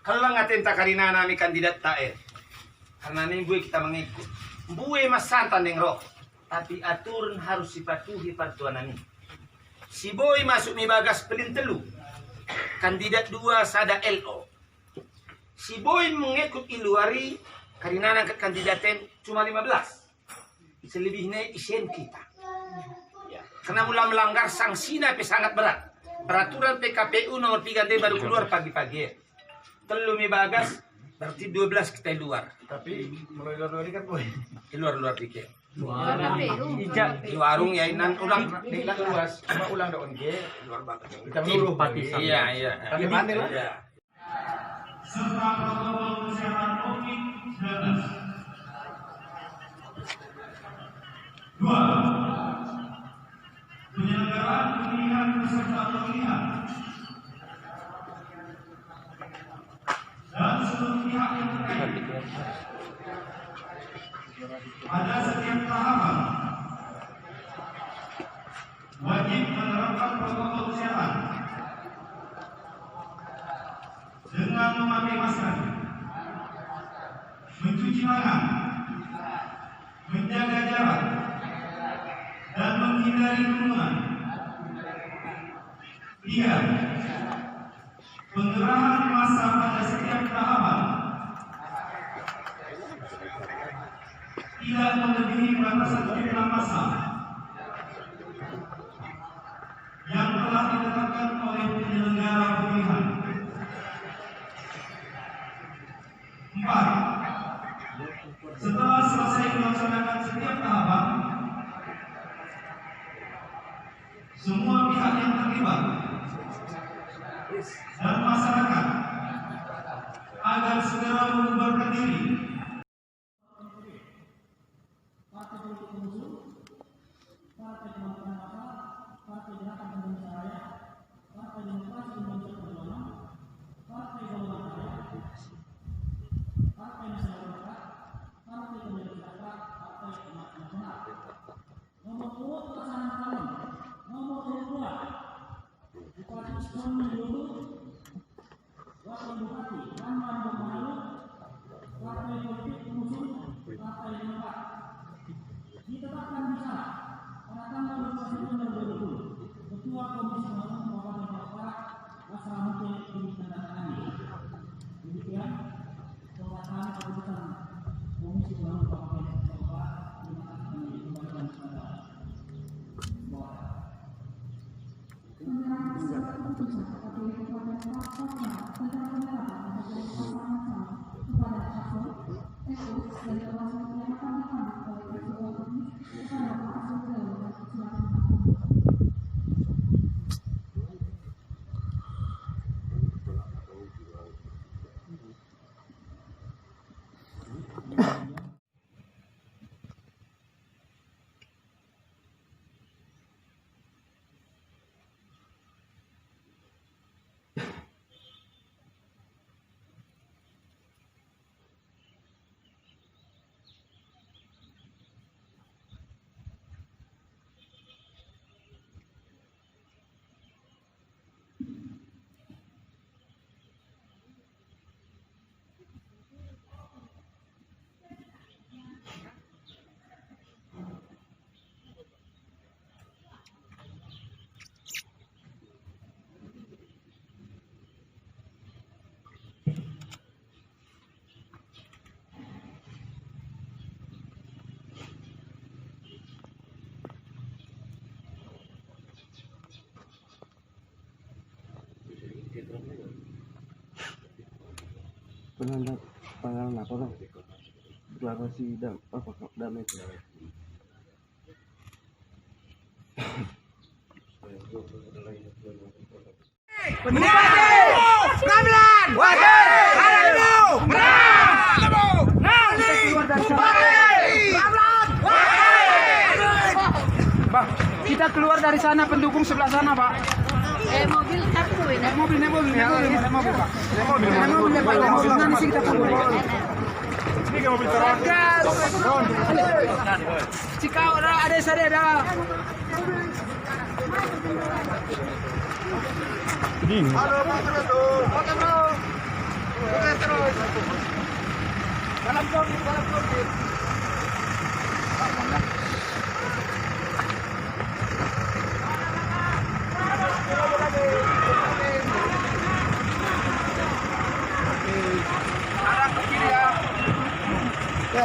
Kalau ngatin tak karina nami kandidat tae. Karena ini bue kita mengikut. Bue mas santan yang roh. Tapi aturan harus dipatuhi patuan ini. Si boy masuk mi bagas pelintelu. Kandidat 2 sada LO. Si boy mengikut iluari karena angkat kandidaten cuma 15. Selebihnya isen kita. Ya. Karena mulai melanggar sanksinya sangat berat. Peraturan PKPU nomor 3D baru keluar pagi-pagi. Telu mi bagas berarti 12 kita luar. Tapi mulai luar kan boy. Di luar dikit. Di warung ya inan ulang Tidak luas, cuma ulang daun G. luar banget. Kita menurut Iya. Tapi mana lah? Iya. Serta protokol kesehatan COVID-19. 2. Penyelenggaraan pemilihan peserta pemilihan dan seluruh pihak yang terkait pada setiap tahapan wajib menerapkan protokol kesehatan dengan memakai masker, mencuci tangan, menjaga jarak, dan menghindari kerumunan. 3. Pengerahan massa pada setiap tahapan tidak melebihi batasan jumlah massa yang telah ditetapkan oleh penyelenggara pemilihan. 4. Setelah selesai melaksanakan setiap tahapan, semua pihak yang terlibat dan masyarakat agar segera membubarkan diri. Partai Politik Pengusung, Partai Kebangkitan Bangsa, Partai Gerakan Indonesia Raya, Partai Demokrasi Indonesia Perjuangan, Partai Golongan Karya, Partai Nasional Demokrat, Partai Keadilan Sejahtera, Partai Amanat Nasional. Nomor urut pelaksanaan calon, nomor urut 2, Bupati Islam Dulu, Wakil Bupati Ramlan Bukmalu, Partai Politik Pengusung, Partai Demokrat. Ditetapkan bisa pada tanggal 2 September 2020 Ketua Komisi Pembangunan Kabupaten Papua Asal Mungkin ditandatangani. Demikian pembacaan keputusan Komisi Pembangunan Kabupaten Papua. Terima kasih kami kembalikan kepada bawah. Pengalaman apa bang? Deklarasi damai itu. Ramlan! Bang, kita keluar dari sana, pendukung sebelah sana, Pak. Mobil aku ini. Naik mobil, Pak. Naik mobil, Pak. Nanti kita tunggu. Ini kan mobil terang. Jika orang ada saya ada. Ini. Halo, Pak. Terus. Dalam kopi. Arah ke kiri ya. Ya,